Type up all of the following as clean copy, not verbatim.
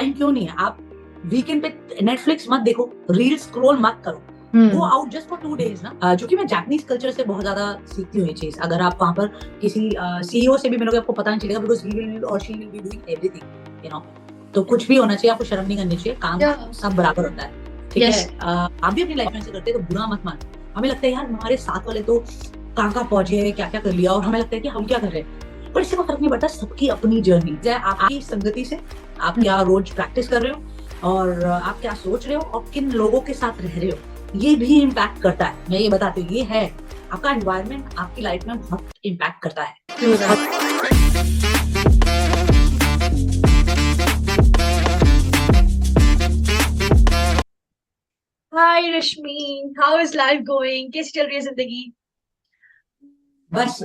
Time क्यों नहीं है? आप वीकेंड पे नेटफ्लिक्स मत देखो, रील स्क्रॉल मत करो, go out just for 2 days ना। जो कि मैं जापानीज कल्चर से बहुत ज्यादा सीखती हूँ ये चीज। अगर आप वहां पर किसी सीईओ से भी मिलोगे आपको पता नहीं चलेगा, बिकॉज ही विल और she will be doing everything, तो कुछ भी होना चाहिए, आपको शर्म नहीं करनी चाहिए, काम सब बराबर होता है, ठीक है। आप भी अपनी लाइफ में ऐसे करते हैं तो बुरा मत मानो। हमें लगता है यार हमारे साथ वाले तो कहाँ पहुंचे, क्या क्या कर लिया, और हमें लगता है कि हम क्या कर रहे हैं, पर इससे कोई फर्क नहीं पड़ता। सबकी अपनी जर्नी है, आपकी संगति से आप क्या रोज प्रैक्टिस कर रहे हो, और आप क्या सोच रहे हो, और किन लोगों के साथ रह रहे हो, ये भी इम्पैक्ट करता है। मैं ये बताती हूँ, ये है आपका एनवायरनमेंट आपकी लाइफ में बहुत इम्पैक्ट करता है। हाय रश्मि, हाउ इज लाइफ गोइंग? कैसी चल रही है जिंदगी? बस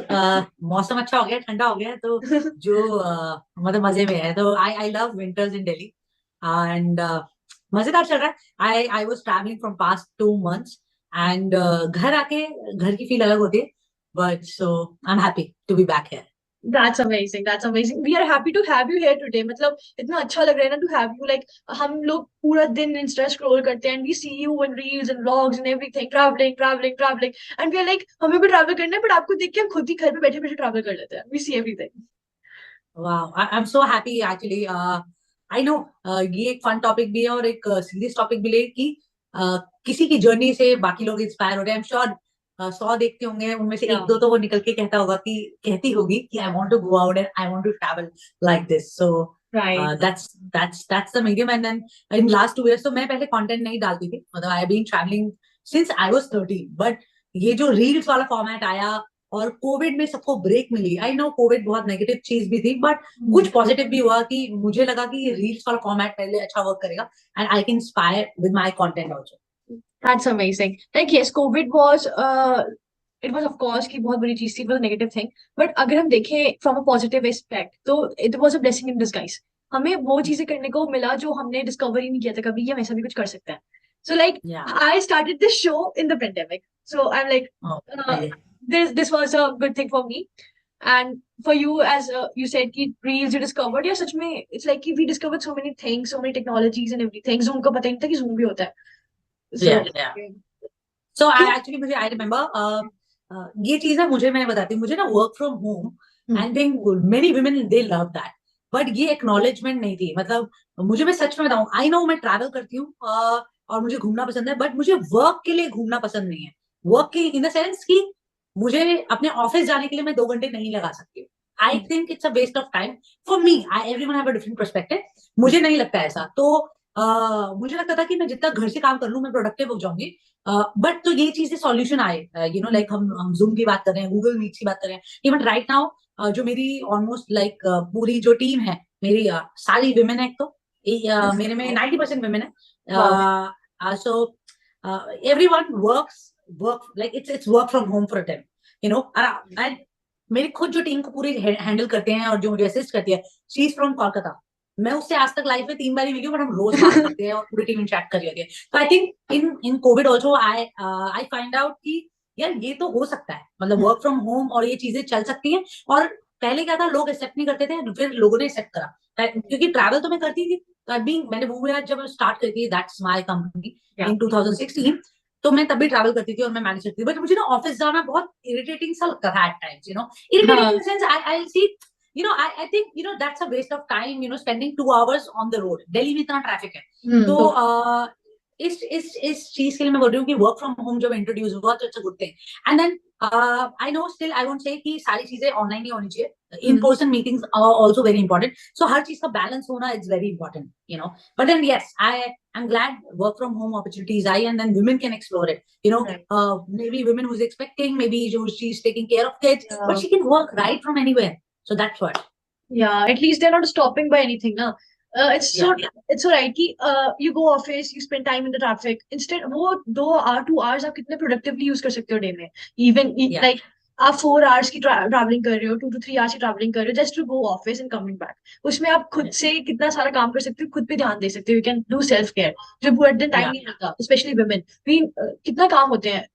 मौसम अच्छा हो गया, ठंडा हो गया, तो जो मतलब मजे में है। तो I love winters in Delhi, and मजेदार चल रहा है। I was travelling from past 2 months, and घर आके घर की फील अलग होती है, but so I am happy to be back here. That's amazing. That's amazing. We are happy to have you here today. मतलब इतना अच्छा लग रहा है ना to have you. Like हम लोग पूरा दिन Insta scroll करते हैं and we see you in reels and vlogs and everything, traveling, traveling, traveling. And we are like हमें भी travel करना है, but आपको देख के हम खुद ही घर पे बैठे बैठे travel कर लेते हैं. We see everything. वाह, I am so happy actually. I know ये एक फन टॉपिक भी है और एक सीरियस टॉपिक भी है कि किसी की जर्नी से बाकी लोग इंस्पायर हो रहे हैं। आई एम श्योर 100 देखते होंगे, उनमें से एक दो तो वो निकल के कहता होगा कि कहती होगी कि I want to go out and I want to travel like this. So Right. That's the medium. And then in last 2 years तो मैं पहले कंटेंट नहीं डालती थी, मतलब I have been travelling since I was 13, but ये जो reels वाला फॉर्मेट आया और कोविड में सबको ब्रेक मिली। आई नो कोविड बहुत नेगेटिव चीज भी थी, बट कुछ पॉजिटिव भी हुआ कि मुझे लगा कि ये रील्स वाला फॉर्मेट पहले अच्छा वर्क करेगा, and I can inspire with my content also. That's amazing. Like yes, COVID was it was of course की बहुत बड़ी चीज थी, it was a negative thing. But अगर हम देखें from a positive aspect, तो it was a blessing in disguise. हमें वो चीजें करने को मिला जो हमने डिस्कवर ही नहीं किया था कभी, कि हम ऐसा भी कुछ कर सकते हैं. So like या I started this show in the pandemic. So I'm like this was a good thing for me. And for you, as you said कि reels you discovered, या सच में it's like कि we discovered so many things, so many technologies and everything. Zoom का पता ही नहीं था कि Zoom भी होता है. So या सो आई एक्चुअली मुझे आई रिमेम्बर ये चीज ना, मैं बताती हूँ, मुझे ना work from home and think many women they love that, but ये एक्नॉलेजमेंट नहीं थी। मतलब मुझे, मैं सच में बताऊं, आई नो मैं ट्रैवल करती हूँ और मुझे घूमना पसंद है, बट मुझे वर्क के लिए घूमना पसंद नहीं है। वर्क के इन द सेंस कि मुझे अपने ऑफिस जाने के लिए मैं 2 घंटे नहीं लगा सकती। I think it's a waste of time for me. I everyone have a different perspective, मुझे नहीं लगता ऐसा। तो मुझे लगता था कि मैं जितना घर से काम कर लूं मैं प्रोडक्टिव हो जाऊंगी। बट तो ये चीजें सॉल्यूशन आए, लाइक हम जूम की बात कर रहे हैं, गूगल मीट की बात कर रहे हैं, इवन राइट नाउ जो मेरी ऑलमोस्ट लाइक पूरी जो टीम है मेरी, सारी विमेन है। एक तो मेरे में 90% विमेन है। So every one work like it's work from home for time, and मेरी खुद जो टीम को पूरी हैंडल करते हैं और जो मुझे असिस्ट करती है, शी इज फ्रॉम कोलकाता। मैं उससे आज तक लाइफ में 3 बार ही मिली हूँ, बट हम रोज बात करते हैं और पूरी टीम चैट कर रही है। तो I think in Covid also I find out कि यार ये तो हो सकता है, मतलब वर्क फ्रॉम होम और ये चीजें चल सकती हैं। और पहले क्या था, लोग एक्सेप्ट नहीं करते थे, फिर लोगों ने एक्सेप्ट करा, क्योंकि ट्रैवल तो मैं करती थी। तो मैंने मूवी जब स्टार्ट करी थी, दैट्स माय कंपनी, इन 2016, तो मैं तब भी ट्रैवल करती थी और मैं मैनेज करती थी। बट मुझे ना ऑफिस जाना बहुत इरिटेटिंग सा लगता था at times, irritating in the sense I see, I think, that's a waste of time, spending 2 hours on the road. Delhi में इतना ट्रैफिक है। तो इस चीज के लिए मैं बोल रही हूँ कि वर्क फ्रॉम होम जब इंट्रोड्यूस हुआ तो it's a good thing. And then I know still I won't say कि सारी चीजें ऑनलाइन ही होनी चाहिए, in person meetings are also very important. So हर चीज का बैलेंस होना is very important, but then yes, I am glad work from home opportunities I, and then women can explore it, maybe women who's expecting, maybe she's taking care of kids, but she can work right from anywhere. So that's what. Yeah, at least they're not stopping by anything, na. It's so right कि you go office, you spend time in the traffic. Instead वो 2 hour 2 hours आप कितने productively use कर सकते हो day में. Even like आप 4 hours की traveling कर रहे हो, 2 to 3 hours की traveling कर रहे हो, just to go office and coming back. उसमें आप खुद से कितना सारा काम कर सकते हो, खुद पे ध्यान दे सकते हो. You can do self care. जो पूरे दिन time नहीं मिलता, especially women. कितना काम होते हैं.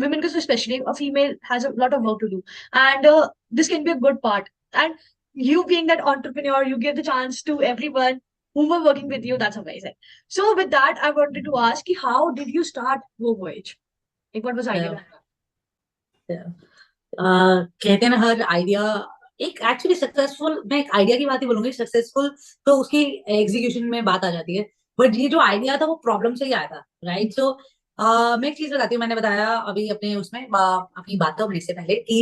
Women को especially a female has a lot of work to do, and this can be a good part. And you being that entrepreneur, you give the chance to everyone. who were working with you. That's amazing. So with that, I wanted to ask you, how did you start Go Voyage? Like, what was the idea Yeah, behind that? yeah. कहते हैं ना हर idea एक actually successful, मैं एक idea की बात ही बोलूंगी, successful तो उसकी एग्जीक्यूशन में बात आ जाती है, बट ये जो आइडिया था वो प्रॉब्लम से ही आया था, राइट? सो मैं एक चीज बताती हूँ, मैंने बताया अभी अपने उसमें अपनी बात होने से पहले कि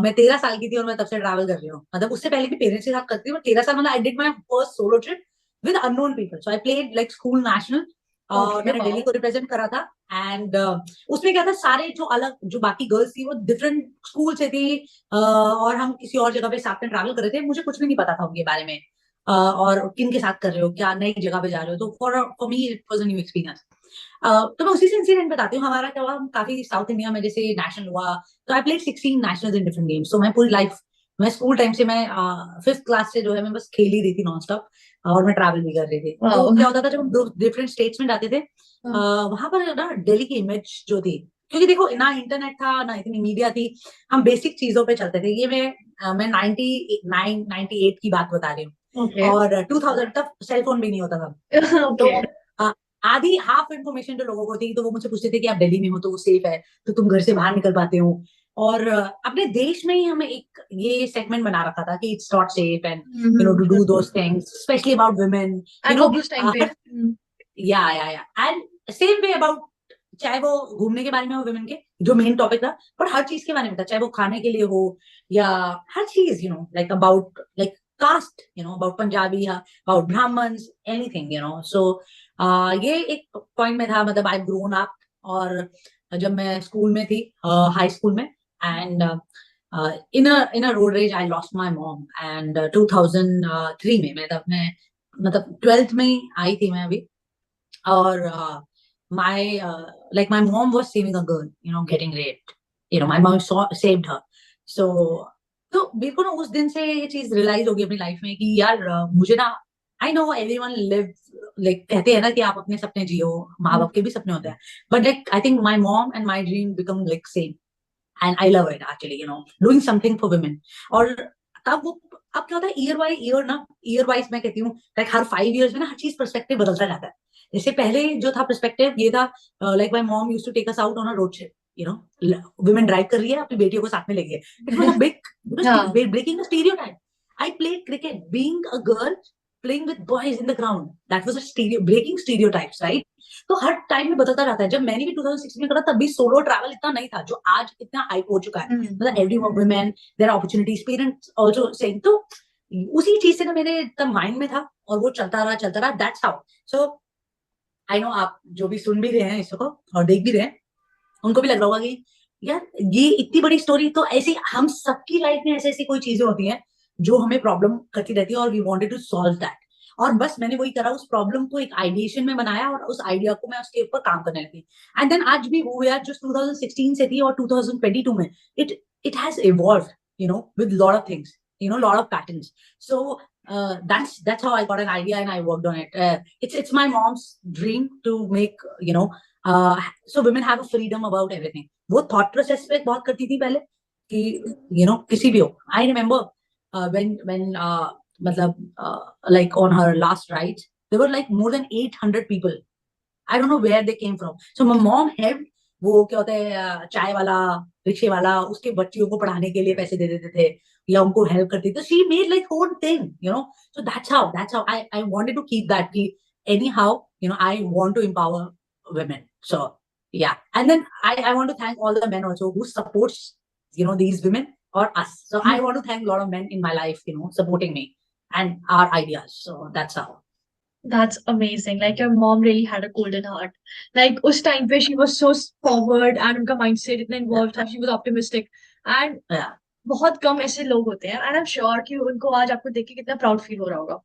मैं 13 साल की थी और मैं तब से ट्रैवल कर रही हूँ, मतलब उससे पहले भी पेरेंट्स के साथ करती हूँ, 13 साल मतलब I did my first solo trip with unknown people, so I played like school national, और Okay, मैंने दिल्ली wow. को रिप्रेजेंट करा था। एंड उसमें क्या था, सारे जो अलग जो बाकी गर्ल्स थी वो डिफरेंट स्कूल से थी, और हम किसी और जगह पे साथ में ट्रैवल कर रहे थे, मुझे कुछ भी नहीं पता था उनके बारे में, और किन के साथ कर रहे हो, क्या नई जगह पे जा रहे हो, तो for me it was a new experience. तो मैं उसी से इंसिडेंट बताती हूँ, हमारा क्या हुआ, हम काफी साउथ इंडिया में जैसे नेशनल हुआ, तो I played 16 nationals in different games, तो मैं पूरी लाइफ, मैं स्कूल टाइम से मैं 5th क्लास से जो है मैं बस खेल ही रही थी नॉन स्टॉप, और मैं ट्रैवल भी कर रही थी। तो Wow. क्या होता था जब हम डिफरेंट स्टेट्स में जाते थे, हाँ. वहां पर ना दिल्ली की इमेज जो थी, क्योंकि देखो ना इंटरनेट था ना इतनी मीडिया थी, हम बेसिक चीजों पे चलते थे, ये मैं 98 की बात बता रही हूँ, Okay. और 2000 तक सेल फोन भी नहीं होता था। तो Okay. अ, आधी हाफ इन्फॉर्मेशन जो लोगों को थी, तो वो मुझसे पूछते थे कि आप दिल्ली में हो तो वो सेफ है, तो तुम घर से बाहर निकल पाते हो, और अपने देश में ही हमें एक ये सेगमेंट बना रखा था कि it's not safe and to do those things specially about women, And वो भी उस टाइम पे. या एंड सेम वे अबाउट, चाहे वो घूमने के बारे में हो वुमेन के जो मेन टॉपिक था, पर हर चीज के बारे में था, चाहे वो खाने के लिए हो या हर चीज, like about like caste, about Punjabi, about Brahmins, anything, so ये एक पॉइंट में था, मतलब आई ग्रोन अप, और जब मैं स्कूल में थी, हाई स्कूल में, and in a road rage I lost my mom, and 2003 में मैं मतलब 12th में ही आई थी मैं अभी, or my like my mom was saving a girl, getting raped, my mom saved her, so तो मेरे को ना उस दिन से ये चीज रियलाइज होगी अपनी लाइफ में कि यार मुझे ना, I know everyone live, like कहते हैं ना कि आप अपने सपने जियो, माँ बाप के भी सपने होते हैं, but like I think my mom and my dream become like same, and I love it actually, doing something for women. और तब वो, अब क्या होता है, ईयर बाई ईयर ना, ईयर वाइज मैं कहती हूँ लाइक हर 5 years में ना हर चीज पर्सपेक्टिव बदलता जाता है। जैसे पहले जो था पर्सपेक्टिव ये था, like my mom used to take us out on a road trip, women drive कर रही है अपनी बेटियों को साथ में ले गए, इट वाज अ हाँ. Big breaking stereotype. I played cricket being a girl playing with boys in the ground, that was a stereo breaking stereotypes, right? तो हर टाइम में बदलता रहता है। जब मैंने भी 2006 में करा तब भी सोलो ट्रैवल इतना नहीं था जो आज इतना हाइप हो चुका है, मतलब every women their opportunities, parents also saying, तो उसी चीज से ना मेरे तब माइंड में था, और वो चलता रहा, that's how. So I know आप जो भी सुन भी रहे हैं इसको और देख भी रहे हैं, उनको भी लग रहा होगा कि यार ये इतनी बड़ी स्टोरी, तो ऐसी हम सबकी लाइफ में ऐसी ऐसी कोई चीजें होती हैं जो हमें प्रॉब्लम करती रहती है, और we wanted to solve that, और बस मैंने वही करा, उस प्रॉब्लम को एक आइडिएशन में बनाया, और उस आइडिया को मैं उसके ऊपर काम करने लगी, एंड देन आज भी वो यार जो 2016 से थी और 2022 में, it it has evolved, with lot of things, lot of patterns, so that's how I got an idea and I worked on it. It's my mom's dream to make, so women have a freedom about everything. वो thought process पे बहुत करती थी पहले कि किसी भी हो, I remember when मतलब like on her last rides there were like more than 800 people. I don't know where they came from. So my mom had, वो क्या होता है, चाय वाला, रिक्शे वाला, उसके बच्चियों को पढ़ाने के लिए पैसे दे देते थे या उनको हेल्प करती थी, तो she made like whole thing, so that's how I wanted to keep that key anyhow, I want to empower women, so yeah. And then I want to thank all the men also who supports, these women or us, so I want to thank a lot of men in my life, supporting me and our ideas, so that's how. That's amazing. Like your mom really had a golden heart. Like उस time पे she was so forward and उनका mindset इतना Yeah, involved था. She was optimistic. And yeah, बहुत कम ऐसे लोग होते हैं. And I'm sure कि उनको आज आपको देख के कितना proud feel हो रहा होगा.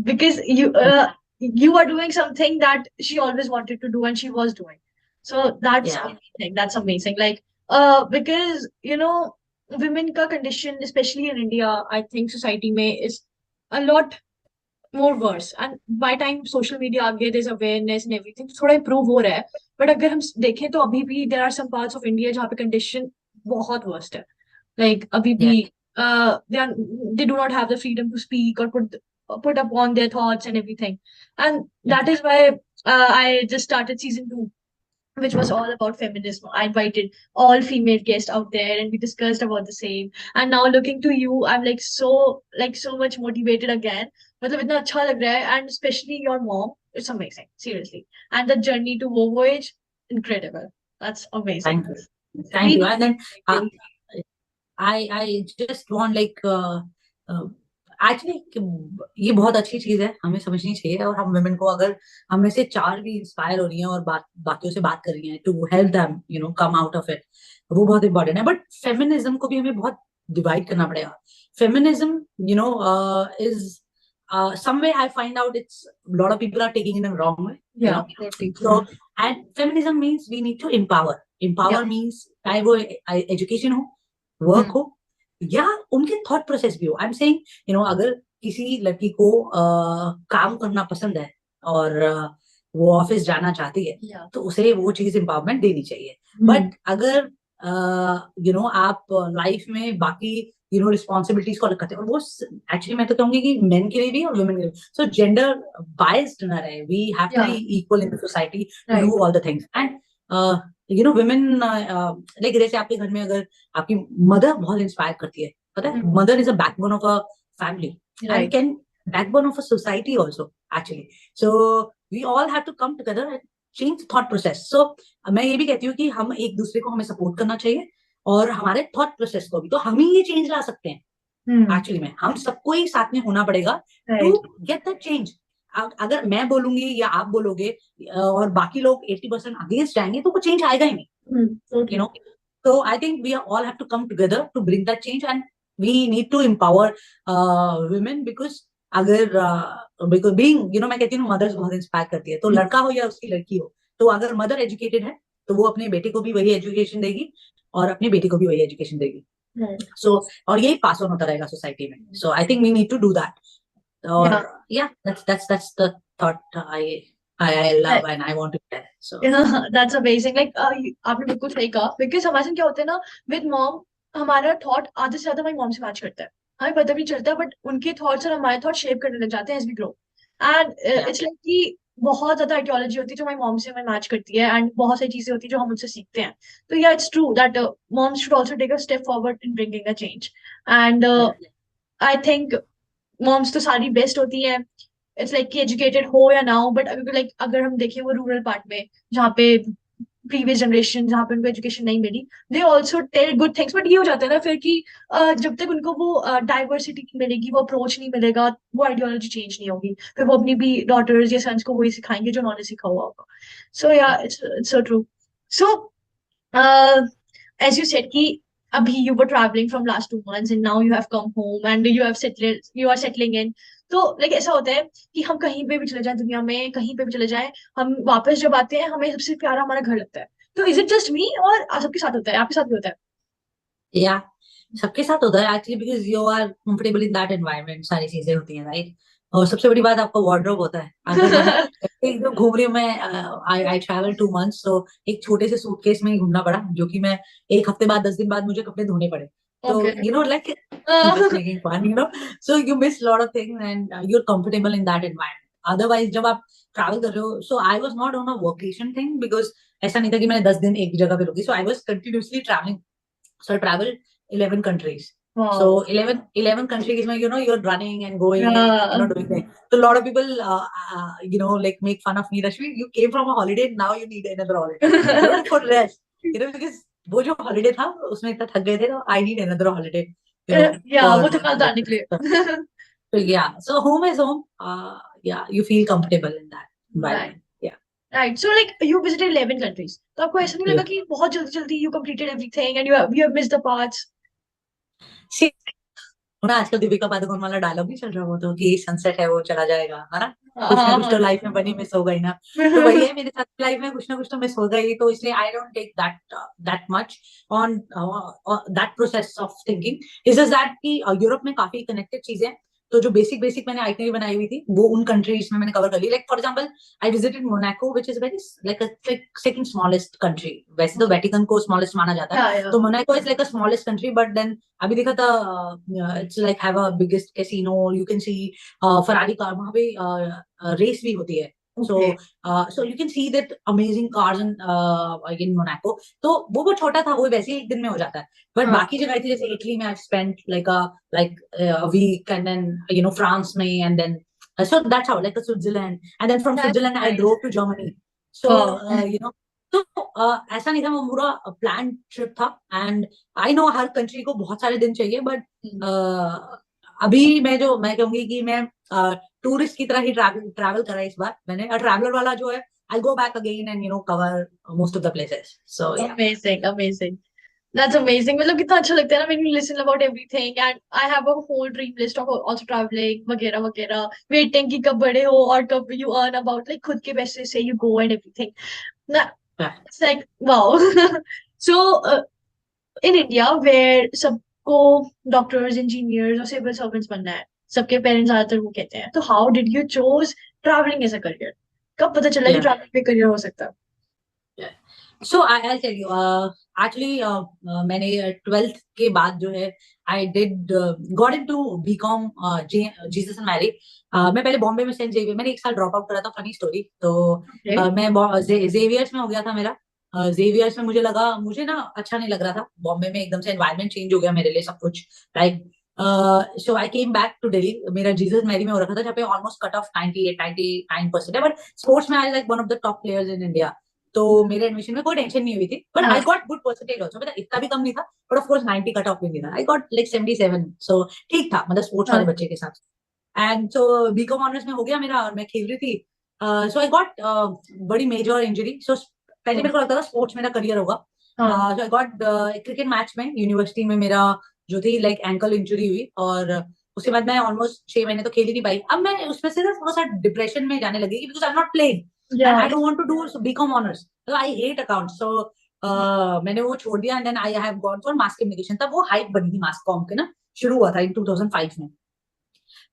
Because you are doing something that she always wanted to do and she was doing. So that's yeah, amazing. That's amazing. Like because women का condition, especially in India, I think society में is a lot more worse. And by time social media आ गया, there's awareness and everything, तो थोड़ा improve हो रहा है. But अगर हम देखें तो अभी भी there are some parts of India जहाँ पे condition बहुत worst है. Like अभी भी yeah, they do not have the freedom to speak or put put upon their thoughts and everything. And that Exactly. is why I just started season 2, which was all about feminism. I invited all female guests out there and we discussed about the same. And now looking to you, I'm like so much motivated again. मतलब इतना अच्छा लग रहा है, and especially your mom, it's amazing, seriously. And the journey to Wo Voyage, incredible. That's amazing. Thank you. Thank you. Really, And then uh, really. I just want like actually ये बहुत अच्छी चीज है, हमें समझनी चाहिए। और हम वुमेन को अगर हम में से चार भी इंस्पायर हो रही हैं और बाकियों से बात कर रही हैं to help them come out of it, वो बहुत इंपॉर्टेंट है। बट फेमिनिज्म को भी हमें बहुत डिवाइड करना पड़ेगा। Feminism is some way I find out it's a lot of people are taking it in the wrong way, Yeah, totally. so and feminism means we need to empower Yeah. means चाहे वो education हो, work हो, या उनके thought process भी हो। I am saying अगर किसी लड़की को काम करना पसंद है और वो ऑफिस जाना चाहती है, Yeah. तो उसे वो चीज एम्पावरमेंट देनी चाहिए। बट अगर आप लाइफ में बाकी रिस्पॉन्सिबिलिटीज को अलग करते हैं, और वो एक्चुअली मैं तो कहूंगी कि मेन के लिए भी और वुमेन के लिए, सो जेंडर बायस्ड ना रहे। We have to Yeah. Be equal in the society to Right. Do all the things. And women like जैसे आपके घर में अगर आपकी मदर बहुत इंस्पायर करती है, पता है, mother is a backbone of a family and Right. can backbone of a society also actually. So we all have to come together and change the thought process. So मैं ये भी कहती हूँ कि हम एक दूसरे को हमें सपोर्ट करना चाहिए और हमारे थॉट प्रोसेस को भी, तो हम ही ये चेंज ला सकते हैं। एक्चुअली में हम सबको ही साथ में होना पड़ेगा टू गेट दैट चेंज। अगर मैं बोलूंगी या आप बोलोगे और बाकी लोग 80% अगेंस्ट जाएंगे, तो वो चेंज आएगा ही नहीं। So I think we all have to come together to bring that change, and we need to empower women because अगर because being मैं कहती हूँ मदर्स बहुत इंस्पायर करती है, तो लड़का हो या उसकी लड़की हो, तो अगर मदर एजुकेटेड है तो वो अपने बेटे को भी वही एजुकेशन देगी और अपनी बेटी को भी वही एजुकेशन देगी। सो और यही पास ऑन होता रहेगा सोसाइटी में। So I think we need to do that. और या that's the thought I love and I want to share. So Yeah, that's amazing. Like आपने बिल्कुल सही कहा, because हमारे साथ क्या होता है ना, with mom हमारा थॉट आधे से ज्यादा हमारी मॉम से मैच करता है, हमें पता भी नहीं चलता, बट उनके थॉट्स और हमारे थॉट शेप करने लग जाते हैं as we grow. And it's like कि बहुत ज्यादा आइडियोलॉजी होती है जो हमारी मॉम से हमें मैच करती है, एंड बहुत सारी चीजें होती है जो हम उनसे सीखते हैं। तो या it's true that moms should also take a step forward in bringing a change. And I think moms तो सारी बेस्ट होती हैं, इट्स लाइक कि एजुकेटेड हो या ना हो, बट अगर हम देखें वो रूरल पार्ट में जहाँ पे प्रीवियस जनरेशन जहाँ पे उनको एजुकेशन नहीं मिली, they also tell good things. But ये हो जाता है ना फिर कि जब तक उनको वो डाइवर्सिटी मिलेगी, वो अप्रोच नहीं मिलेगा, वो आइडियोलॉजी चेंज नहीं होगी, फिर वो अपनी भी डॉटर्स या सन्स को वही सिखाएंगे जो उन्होंने सीखा हुआ होगा। सो या it's so true. So as you said कि अभी you were traveling from last 2 months and now you have come home and you are settling in। तो लाइक ऐसा होता है कि हम कहीं पे भी चले जाएं दुनिया में, कहीं पे भी चले जाएं, हम वापस जब आते हैं हमें सबसे प्यारा हमारा घर लगता है। तो इज इट जस्ट मी और सबके साथ होता है, आपके साथ भी होता है? या सबके साथ होता है actually, because you are comfortable in that environment, सारी चीजें होती हैं, राइट। और सबसे बड़ी बात आपका वार्डरोब होता है। अगर मैं एकदम घूम रही हूँ, मैं आई ट्रैवल 2 months, तो एक छोटे से सूटकेस में ही घूमना पड़ा, जो कि मैं एक हफ्ते बाद 10 दिन बाद मुझे कपड़े धोने पड़े। तो like just making fun, so you miss a lot of things and you're comfortable in that environment. Otherwise जब आप ट्रैवल कर रहे हो, so I was not on a vacation thing because ऐसा नहीं था कि मैंने 10 दिन एक जगह पे रुकी, so I was continuously traveling. So I traveled 11 countries. Wow. So 11 countries, you're running and going Yeah. and doing things. So a lot of people, like make fun of me. Rashmi, you came from a holiday, now you need another holiday. For rest, because वो जो holiday था उसमें इतना थक गए थे, तो I need another holiday. Yeah, वो थकान उतारने के लिए। So yeah, so home is home. Yeah, you feel comfortable in that environment. Yeah. Right. So like you visited 11 countries. तो आपको ऐसा नहीं लगा कि बहुत जल्दी you completed everything and you have missed the parts? See, ना आजकल दीपिका पादुकोण वाला डायलॉग नहीं चल रहा, वो तो कि सनसेट है वो चला जाएगा, है ना, कुछ ना कुछ तो लाइफ में बनी मिस हो गई ना। तो वही है, मेरे साथ लाइफ में कुछ ना कुछ तो मिस हो गई, तो इसलिए I don't take that much on that process of thinking. Is just that कि यूरोप में काफी कनेक्टेड चीजें, तो जो बेसिक बेसिक मैंने आइटनरी बनाई हुई थी वो उन कंट्रीज में मैंने कवर कर ली. Like for example I visited Monaco which is very like second smallest country. वैसे तो वेटिकन को स्मॉलेस्ट माना जाता है, Yeah, yeah. तो Monaco is like a smallest country, but then अभी देखा था it's like have a biggest casino. You can see Ferrari car, वहां पे रेस भी होती है. So, Okay. so you can see that amazing cars in Monaco. तो वो बहुत छोटा था, वो वैसे ही एक दिन में हो जाता है. बट हाँ. बाकी जगह थी, जैसे इटली में I spent like a week, and then France में, and then so that's how, like Switzerland, and then from That's Switzerland I nice. drove to Germany. So Wow. तो ऐसा नहीं था, वो पूरा प्लान ट्रिप था. And I know her country को बहुत सारे दिन चाहिए, बट अभी मैं कहूंगी कि मैं टूरिस्ट की तरह ही ट्रैवल करा इस बार मैंने. ट्रैवलर वाला जो है, I'll go back again and cover most of the places. So yeah. Amazing, amazing. That's amazing. मतलब कितना अच्छा लगता है ना when you listen about everything, and I have a whole dream list of also traveling वगैरह वगैरह, waiting कि कब बड़े हो और कब you earn about like खुद के पैसे से you go and everything. ना, Yeah. it's like wow. So in India where सबको doctors, engineers और civil servants बनना है, सबके पेरेंट्स ज्यादातर वो कहते हैं, तो how did you chose traveling as a career? कब पता चला कि Yeah. traveling पे career हो सकता है? Yeah. So I'll tell you. Actually, मैंने 12th के बाद जो है I did got into BCom Jesus and Mary. मैं पहले बॉम्बे में सेंट जेवियर, मैंने एक साल ड्रॉप आउट करा था. Funny story. तो Okay. मैं जेवियर्स में हो गया था मेरा. जेवियर्स में मुझे लगा, मुझे ना अच्छा नहीं लग रहा था. बॉम्बे में एकदम से एनवायरनमेंट चेंज हो गया मेरे लिए सब कुछ. Like so I came back to Delhi. मेरा जीसस मैरी में हो रखा था, जहाँ पे ऑलमोस्ट कट ऑफ 98-99% है. बट स्पोर्ट्स में I like one of the top players in India. तो मेरे एडमिशन में कोई टेंशन नहीं हुई थी. बट हाँ. I got good percentage also. मतलब इतना भी कम नहीं था, but of course 90 cut off भी नहीं था. I got like 77. सो ठीक था, मतलब स्पोर्ट्स वाले हाँ. बच्चे के साथ. एंड सो बीकॉम ऑनर्स में हो गया मेरा, और मैं खेल रही थी. सो आई गॉट बड़ी मेजर इंजरी. सो पहले मेरे को लगता था स्पोर्ट्स मेरा करियर होगा. हाँ. सो आई गॉट क्रिकेट मैच में यूनिवर्सिटी में मेरा जो थी लाइक एंकल इंजरी हुई. और उसके बाद मैं ऑलमोस्ट 6 महीने तो खेल ही नहीं पाई. अब मैं उसमें से ना थोड़ा सा डिप्रेशन में जाने लगी, because I am not playing and Yeah. I don't want to do BCom honors. So I hate accounts. So मैंने वो छोड़ दिया, and then I have gone for mass communication. तब वो हाइप बनी थी mass comm के ना, शुरू हुआ था in 2005 में.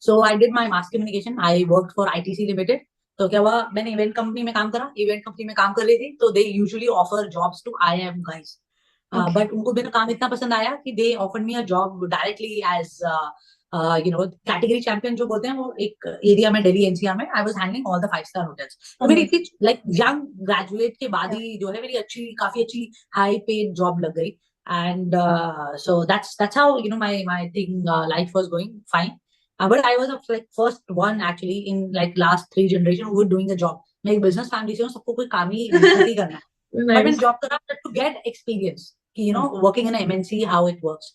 So I did my mass communication. I worked for ITC Limited. तो क्या हुआ, मैंने इवेंट कंपनी में काम करा. इवेंट कंपनी में काम कर रही थी, तो they usually offer jobs to IIM guys. Okay. But उनको मेरा काम इतना पसंद आया कि they offered me a job directly as category champion जो बोलते हैं, वो एक एरिया में दिल्ली एनसीआर में. I was handling all the 5 star hotels. तो मेरी इतनी लाइक यंग ग्रेजुएट के बाद ही जो है मेरी काफी अच्छी हाई पेड जॉब लग गई. And so that's how my thing life was going fine. But I was like first one actually in like last 3 generation who were doing the job. मैं एक बिजनेस फैमिली से हूँ, सबको कोई काम ही business ही करना है. But Nice. मैंने जॉब करा to get experience कि working in a MNC how it works,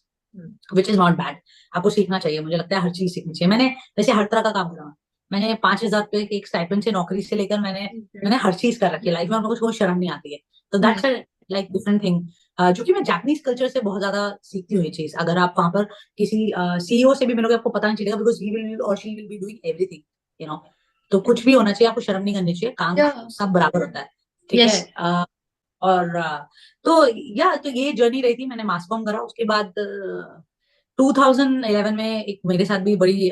which is not bad. आपको सीखना चाहिए, मुझे लगता है हर चीज सीखनी चाहिए. मैंने वैसे हर तरह का काम करा. मैंने 5,000 रुपए के एक स्टाइपेंड से नौकरी से लेकर मैंने हर चीज कर रखी है लाइफ में. और मुझे कोई शर्म नहीं आती है. तो दैट्स लाइक डिफरेंट थिंग. क्योंकि मैं जापानीज कल्चर से बहुत ज्यादा सीखती हूँ ये चीज. अगर आप वहां पर किसी सीईओ से भी मिलोगे, आपको पता नहीं चलेगा, बिकॉज ही विल और she will be doing everything. तो कुछ भी होना चाहिए, आपको शर्म नहीं करनी चाहिए. काम Yeah. सब बराबर होता है. ठीक Yes. है. और तो ये जर्नी रही थी. मैंने मास कॉम करा. उसके बाद 2011 में एक मेरे साथ भी बड़ी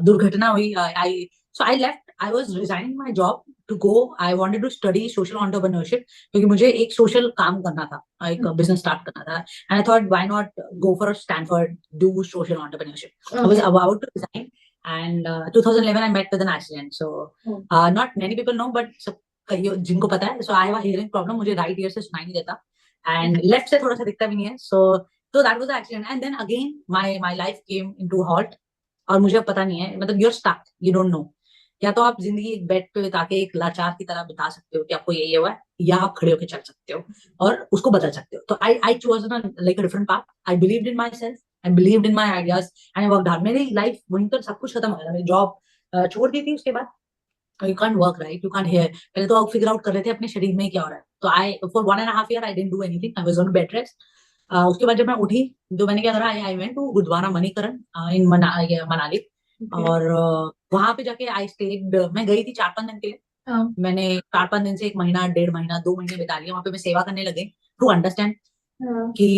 दुर्घटना हुई. I left. I was resigning my job to go. I wanted to study social entrepreneurship, क्योंकि मुझे एक सोशल काम करना था, एक बिजनेस स्टार्ट करना था. And I thought why not go for Stanford, do social entrepreneurship. I was about to resign. And 2011 I met with an accident. So not many people know, but जिनको पता है. So I have a hearing problem. मुझे right ear से सुनाई नहीं देता, and left से थोड़ा सा दिखता भी नहीं है. So that was the accident, and then again my life came into a halt. और मुझे अब पता नहीं है, मतलब you're stuck, you don't know. या तो आप जिंदगी एक बेड पे ताकि एक लाचार की तरह बिता सकते हो कि आपको ये हुआ है, या आप खड़े होकर चल सकते हो और उसको बदल सकते हो. तो I chose like a different path. I believed in myself, I believed in my ideas, and I worked hard. मेरी लाइफ वहीं पर सब कुछ खत्म हो गया. मेरी जॉब छोड़ दी थी. उसके बाद you can't work right, you can't hear. पहले तो आप फिगर आउट कर रहे थे अपने शरीर में क्या हो रहा है. तो I for 1.5 year I didn't do anything. I was on bed rest. उसके बाद जब मैं उठी, तो मैंने क्या करा, I went to Gurudwara Manikaran in Manali. Okay. और वहां पे जाके आई स्टेड. मैं गई थी 4-5 दिन के लिए. हाँ. मैंने 4-5 दिन से 1 महीना, 1.5 महीना, 2 महीने बिता लिया वहां पे. मैं सेवा करने लगी टू अंडरस्टैंड हाँ. कि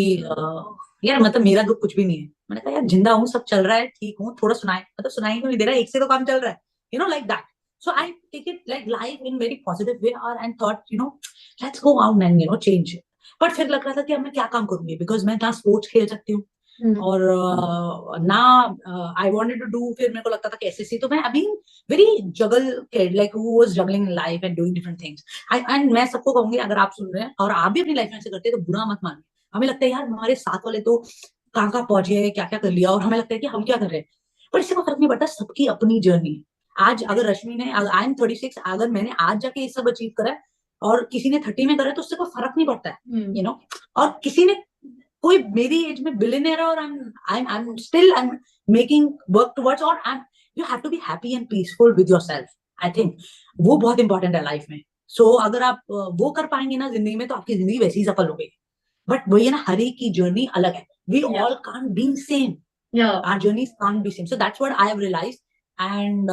यार मतलब मेरा दुख कुछ भी नहीं है। मैंने कहा यार जिंदा हूँ, सब चल रहा है, ठीक हूँ, थोड़ा सुनाए, मतलब सुनाई क्यों नहीं दे रहा है, एक से तो काम चल रहा है, like that. So I take it like life in very positive way और and thought let's go out and change. But फिर लग रहा था कि अब मैं क्या काम करूंगी, बिकॉज मैं ना स्पोर्ट्स खेल सकती हूँ हम्म। और ना आई वांटेड टू डू, फिर मेरे को लगता था कि एसएससी, तो मैं अभी very juggle like who was juggling life and doing different things. I and मैं सबको कहूंगी, अगर आप सुन रहे हैं और आप भी अपनी लाइफ में ऐसे करते हैं तो बुरा मत मानिए। हमें लगता है यार हमारे साथ वाले तो कहाँ कहाँ पहुंच गए, क्या क्या कर लिया, और हमें लगता है कि हम क्या कर रहे हैं, पर इससे कोई फर्क नहीं पड़ता, सबकी अपनी जर्नी है। आज अगर रश्मि ने, आई एम 36, अगर मैंने आज जाके ये सब अचीव करा है और किसी ने 30 में करा है, तो उससे कोई फर्क नहीं पड़ता है, हम्म। और किसी ने, कोई मेरी एज में बिलियनर है और I am still I am making work towards, और I you have to be happy and peaceful with yourself. I think वो बहुत इंपॉर्टेंट है लाइफ में। सो अगर आप वो कर पाएंगे ना जिंदगी में, तो आपकी जिंदगी वैसे ही सफल हो गई। बट वही है ना, हर एक की जर्नी अलग है, we Yeah. All can't be same, Yeah. our journeys can't be same, so that's what I have realized. And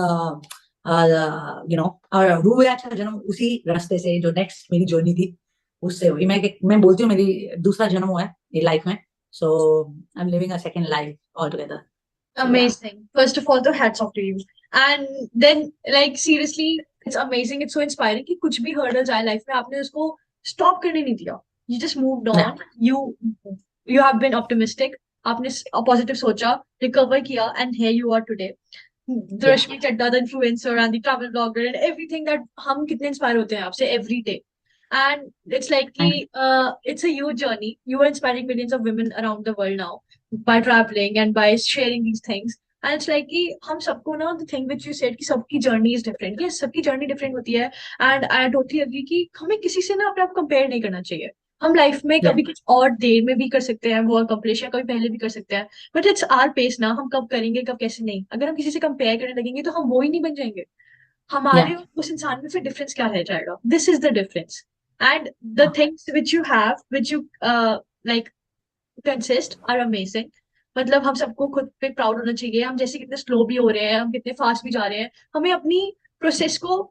हुए अच्छा जन्म उसी रास्ते से, जो नेक्स्ट मेरी जर्नी थी उससे हुई। मैं बोलती हूँ मेरी दूसरा जन्म हुआ है ये लाइफ में, so I am living a second life all together. So yeah Amazing. First of all, तो hats off to you. And then, like, seriously, it's amazing. It's so inspiring कि कुछ भी hurdles आए life में, आपने उसको stop करने नहीं दिया. You just moved on. You have been optimistic. आपने positive सोचा, recover किया, and here you are today. The या Rashmi Chadda, the influencer and the travel blogger and everything that हम कितने inspire होते हैं आपसे every day. And it's like thank कि it's a huge journey. You are inspiring millions of women around the world now by traveling and by sharing these things. And it's like कि हम सबको ना, the thing which you said कि सबकी journey is different. Yes, सबकी journey different होती है. And I totally agree कि हमें किसी से ना अपने आप compare नहीं करना चाहिए. हम लाइफ में या कभी कुछ और देर में भी कर सकते हैं वो अकम्प्लिश, या कभी पहले भी कर सकते हैं, बट इट्स आर पेस ना, हम कब करेंगे कब कैसे नहीं। अगर हम किसी से कंपेयर करने लगेंगे तो हम वो ही नहीं बन जाएंगे। या हमारे और उस इंसान में फिर डिफरेंस क्या रह जाएगा? This is the difference. And the things which you have which you like consist are amazing. मतलब हम सबको खुद पे प्राउड होना चाहिए। हम जैसे कितने स्लो भी हो रहे हैं, हम कितने फास्ट भी जा रहे हैं, हमें अपनी प्रोसेस को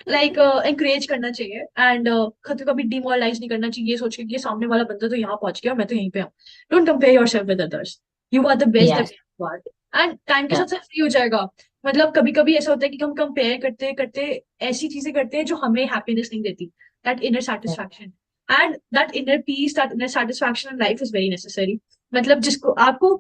लाइक encourage करना चाहिए। एंड खुद को कभी डिमोरलाइज नहीं करना चाहिए ये सोच के कि ये सामने वाला बंदा तो यहाँ पहुंच गया, मैं तो यहीं पे हूँ। Don't compare yourself with others. You are the best that yes you are. And time के या साथ सब फ्री हो जाएगा। मतलब कभी कभी ऐसा होता है कि हम कंपेयर करते करते ऐसी चीजें करते हैं जो हमें हैप्पीनेस नहीं देती, that inner satisfaction. And that inner peace, that inner satisfaction in life is very necessary. मतलब जिसको आपको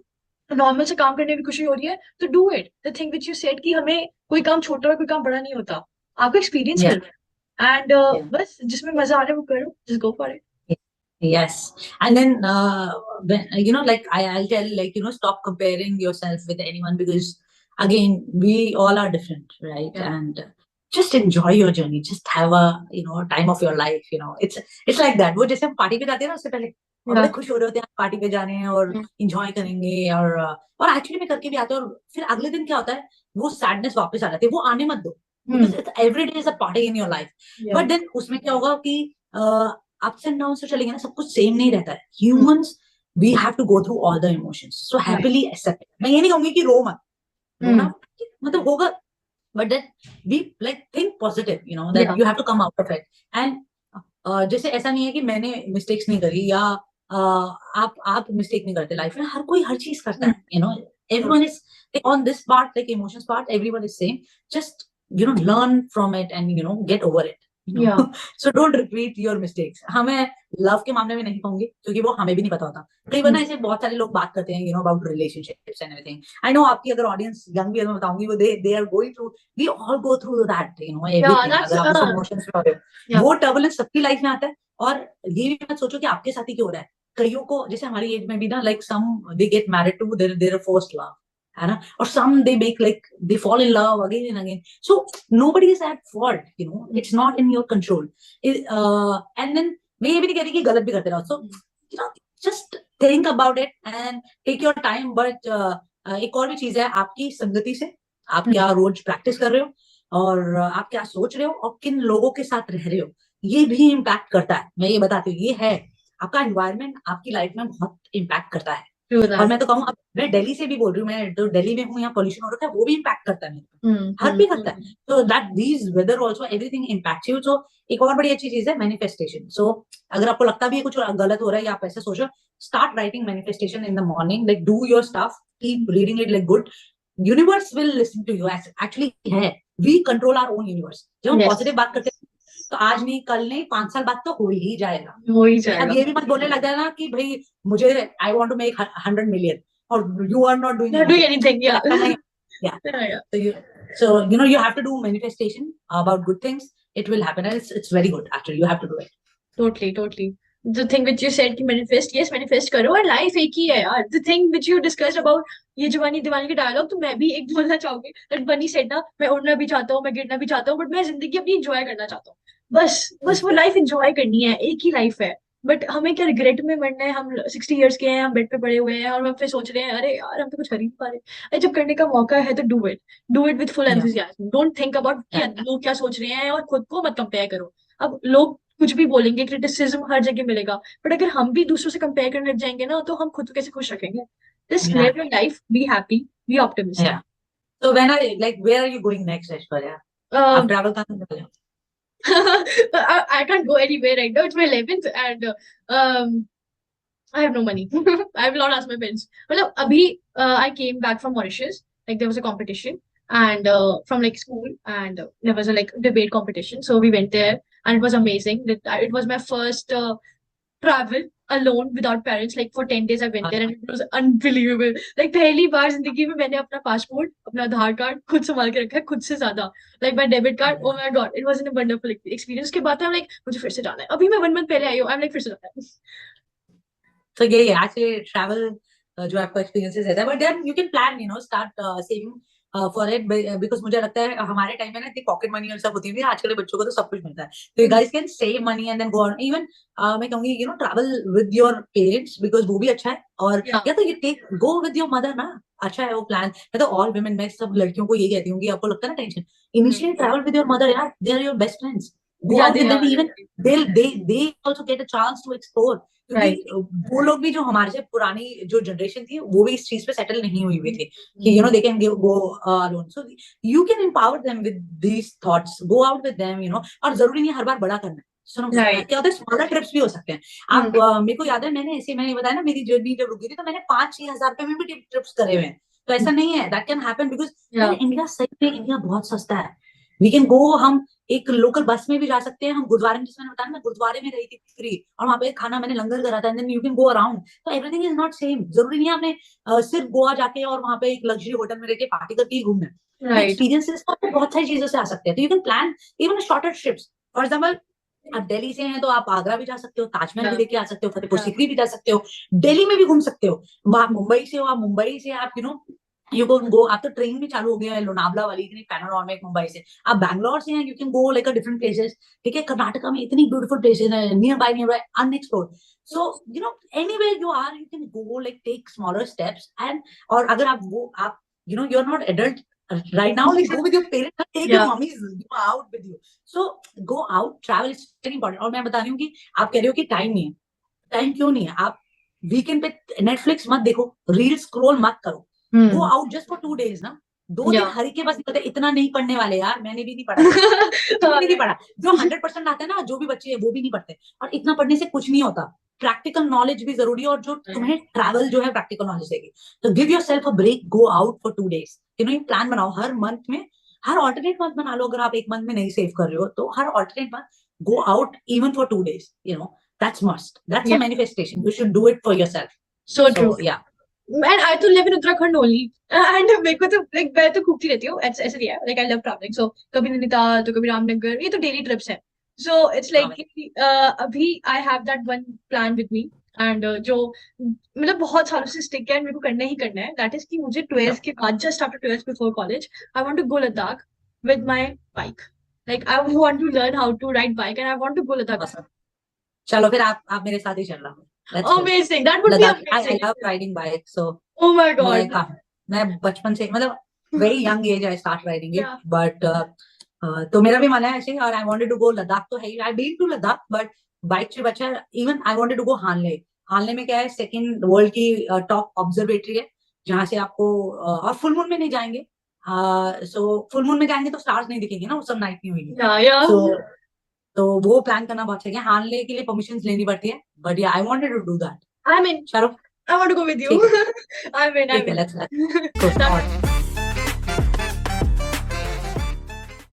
नॉर्मल से काम करने में खुशी हो रही है तो do it. The thing which you said कि हमें कोई काम छोटा और कोई काम बड़ा नहीं होता, आपको एक्सपीरियंस या मिल रहा है। एंड या बस जिसमें मजा आ रहा है वो करो, just go for it. Yes. And then, like I'll tell, like, stop comparing yourself with anyone, because again, we all are different, right? या And just enjoy your journey. Just have a time of your life. It's like that. वो जैसे हम party पे जाते हैं ना, उससे पहले और या बड़े खुश हो रहे होते हैं पार्टी पे जाने हैं और इंजॉय करेंगे, और एक्चुअली में करके भी आते हैं, और फिर अगले दिन क्या होता है, वो सैडनेस वापस आ जाती है, वो आने मत दो, because every day is a party in your life. या बट देन उसमें क्या होगा कि अप्स एंड डाउन से चलेंगे ना, सब कुछ सेम नहीं रहता है। Humans, we have to go through all the emotions, so right. Happily accept. मैं ये नहीं कहूंगी कि रो मत, रोना मतलब होगा, but then be like think positive, that yeah you have to come out of it. And जैसे ऐसा नहीं है कि मैंने मिस्टेक्स नहीं करी, या आप मिस्टेक नहीं करते लाइफ में, हर कोई हर चीज करता है, everyone is on this part, like emotions part, everyone is same. Just learn from it and get over it, या so don't repeat your mistakes. हाँ, मैं लव के मामले में नहीं कहूंगी, क्योंकि वो हमें भी नहीं पता होता। कई बार ना ऐसे बहुत सारे लोग बात करते हैं about relationships and everything. I know आपकी अगर ऑडियंस यंग भी है, मैं बताऊंगी, वो they are going through, we all go through that, या एवरीथिंग। दैट्स अगर आप उस इमोशंस में हो रहे हो, या वो टर्बुलेंस सबकी लाइफ में आता है। और ये भी मत सोचो कि आपके साथ ही क्यों हो रहा है। कईयों को, जैसे हमारी एज में भी ना, like some they get married to their first love, है ना, और some they make like they fall in love again and again. So nobody is at fault, it's not in your control. And then मैं ये भी नहीं कह रही कि गलत भी करते रहो, so just think about it and take your time, but एक और भी चीज है, आपकी संगति से आप क्या रोज प्रैक्टिस कर रहे हो, और आप क्या सोच रहे हो, और किन लोगों के साथ रह रहे हो, ये भी इम्पैक्ट करता है। मैं ये बताती हूँ, ये है आपका एनवायरनमेंट आपकी लाइफ में बहुत इम्पैक्ट करता है। True और that. मैं तो कहूँ, अब मैं दिल्ली से भी बोल रही हूँ, मैं जो दिल्ली में हूँ, यहाँ पोल्यूशन हो रखा है, वो भी इम्पैक्ट करता है मेरे को, हर Hmm. भी करता है। तो that these weather also everything impact you. So एक और बड़ी अच्छी चीज है मैनिफेस्टेशन। सो अगर आपको लगता भी है कुछ गलत हो रहा है या आप ऐसे सोचो, start writing manifestation in the morning, like do your stuff, keep reading it like good, universe will listen to you. Actually है, we control our own universe. जब हम Yes. पॉजिटिव बात करते हैं तो आज नहीं, कल नहीं, 5 साल बाद तो हो ही जाएगा। हो ही अब जाएगा. ये भी मत बोलने लग जाना कि भाई मुझे, I want to make 100 million और you are not doing Not doing anything, anything. तो Yeah. ऐसा नहीं। या Yeah, yeah. so you have to do manifestation about good things. It will happen, and it's very good. Actually, you have to do it. Totally, totally. The thing which you said कि manifest, yes, manifest करो, और life एक ही है यार. The thing which you discussed about ये जवानी दीवानी के dialogue, तो मैं भी एक बोलना चाहूंगी. That Bunny said ना, मैं उड़ना भी चाहता हूँ, मैं गिरना भी चाहता हूँ, बट मैं जिंदगी अपनी enjoy करना चाहता हूँ. बस वो लाइफ enjoy करनी है, एक ही लाइफ है. बट हमें क्या रिग्रेट में मरना है? हम 60 years के हैं, हम बेड पे पड़े हुए हैं, और हम फिर सोच रहे हैं अरे यार हम तो कुछ कर ही नहीं पा रहे. अरे जब करने का मौका है तो do it with full Yeah, enthusiasm. Don't think about कि yeah, लोग क्या सोच रहे हैं, और खुद को मत कंपेयर करो. अब लोग कुछ भी बोलेंगे, क्रिटिसिज्म हर जगह मिलेगा, बट अगर हम भी दूसरों से कंपेयर करने लग जाएंगे ना, तो हम खुद को कैसे खुश रखेंगे? Just yeah, live your life, be happy, be optimistic. yeah. So where are you going next, Aishwarya? आप travel करने वाले हो? I can't go anywhere right now. It's my 11th, and I have no money. I will not ask my parents. Well, abhi, I came back from Mauritius. Like there was a competition, and from like school, and there was a like debate competition. So we went there, and it was amazing. It was my first travel alone without parents. Like for 10 days, I went there, and it was unbelievable. Like पहली बार जिंदगी में मैंने अपना passport, अपना आधार card खुद संभाल के रखा है, खुद से ज्यादा. Like my debit card. Oh my god, it was a wonderful experience. के बाद I'm like मुझे फिर से जाना है. अभी मैं 1 month पहले आई हूँ. I'm like फिर से जाना है. So यही है एक्चुअली ट्रैवल, जो आपका एक्सपीरियंसेस रहता है, but then you can plan, start saving for it, because मुझे लगता है हमारे टाइम में ना इतनी पॉकेट मनी और सब होती थी, आजकल के बच्चों को तो सब कुछ मिलता है, तो you guys can save money and then go on. Even मैं कहूंगी travel with your parents, because वो भी अच्छा है। और Yeah. या तो ये take go with your mother ना, अच्छा है वो प्लान। मैं तो ऑल वुमेन, मैं सब लड़कियों को यही कहती हूँ कि आपको लगता है ना tension, initially travel with your mother यार, they are your best friends, go Yeah, out they with them, are. Even they also get a chance to explore, क्योंकि Right. वो लोग भी जो हमारे से पुरानी जो जनरेशन थी वो भी इस चीज पे सेटल नहीं हुई हुई थी कि they can go alone. So you can empower them with these thoughts, go out with them, और जरूरी नहीं है हर बार बड़ा करना है। सुनो, Right. क्या होता है, स्मॉलर ट्रिप्स भी हो सकते हैं। Hmm. आप मेरे को याद है, मैंने बताया ना, मेरी जर्नी जब रुकी थी तो मैंने 5-6 हजार रुपए में भी ट्रिप्स करे हुए हैं। तो ऐसा नहीं है, that can happen, because Yeah. India सही में, इंडिया बहुत सस्ता है। वी कैन गो, हम एक लोकल बस में भी जा सकते हैं। हम गुरुद्वारे में, जिसमें मैंने बताया ना, मैं गुरुद्वारे में रही थी फ्री, और वहां पे खाना मैंने लंगर करा था, and then you can go around. तो एवरीथिंग इज नॉट सेम, जरूरी नहीं है आपने सिर्फ गोवा जाके और वहां पे एक लग्जरी होटल में रह के पार्टी करके ही घूमना है। तो Right. एक्सपीरियंसेस तो बहुत सारी चीजों से आ सकते हैं, तो you can plan even shorter trips. For example, आप दिल्ली से हैं तो आप आगरा भी जा सकते हो, ताजमहल भी Yeah. देख के आ सकते हो, फतेहपुर Yeah. सीकरी भी जा सकते हो, दिल्ली में भी घूम सकते हो। आप मुंबई से हो, आप मुंबई से आप यू कैन गो, आप तो ट्रेन भी चालू हो गया है लोनावला वाली, इतनी पैनोरामिक मुंबई से। आप बैंगलोर से हैं, you can go like a different places. ठीक है, कर्नाटका में इतनी ब्यूटीफुल प्लेसेस है, near by unexplored. So anywhere you are, you can go, like take smaller steps, and और अगर आप you are not adult right now, like go with your parents and take your Yeah. mummies out with you. So go out, travel is very important. और मैं बता रही हूँ कि आप कह रहे हो कि टाइम नहीं है, टाइम क्यों नहीं है? आप वीकेंड पे नेटफ्लिक्स मत देखो, रील स्क्रॉल मत करो, गो Hmm. Out just for 2 days ना। 2 दिन Yeah. हर एक के पास निकलते, इतना नहीं पढ़ने वाले यार, मैंने भी नहीं पढ़ा था, इतना भी नहीं पढ़ा। जो 100% आते हैं ना, जो भी बच्चे हैं वो भी नहीं पढ़ते, और इतना पढ़ने से कुछ नहीं होता। प्रैक्टिकल नॉलेज भी जरूरी है, और जो तुम्हें ट्रैवल जो है प्रैक्टिकल नॉलेज देगी। तो give yourself a break, go out for 2 days। ये प्लान बनाओ हर मंथ में, हर ऑल्टरनेट मंथ बना लो। अगर आप एक मंथ में नहीं सेव कर रहे हो तो हर alternate month go out even for 2 days। That's must. That's a Yeah. manifestation. You should do it for yourself. So So true. yeah. And I to live in Uttarakhand only. And मेरे को तो like मैं तो घूमती रहती हूँ, ऐसे नहीं है, like I love traveling. So कभी नैनीताल तो कभी रामनगर, ये तो डेली ट्रिप्स है. So it's like कि, अभी I have that one plan with me, and जो मतलब बहुत सालों से स्टिक है, and मेरे को करना ही करना है. That is कि मुझे 12th के बाद, just after 12th before college, I want to go Ladakh with my bike. Like I want to learn how to ride bike, and I want to go Ladakh. Awesome. चलो फिर आप मेरे साथ ही चल रहा हूँ। Let's go. Amazing. That would be Ladakh, I amazing. love riding bike. So Oh my God. मैं बचपन से, मतलब very young age I start riding it. Yeah. But तो मेरा भी मन है ऐसे, और I wanted to go Ladakh तो है ही। I've been to Ladakh, but bike trip अच्छा है। Even I wanted to go हानले, हानले में क्या है, सेकंड वर्ल्ड की टॉप ऑब्जर्वेटरी है, जहाँ से आपको और फुल मून में नहीं जाएंगे, सो फुल मून में जाएंगे तो स्टार्स नहीं दिखेंगे ना, उस सब नाइट नहीं होगी, या सो तो वो प्लान करना बहुत चाहिए। हानले के लिए परमिशन लेनी पड़ती है, बट या I wanted to do that. I mean Shahrukh, I want to go with you. ठीक है, आई मीन ठीक है, लेट्स गो।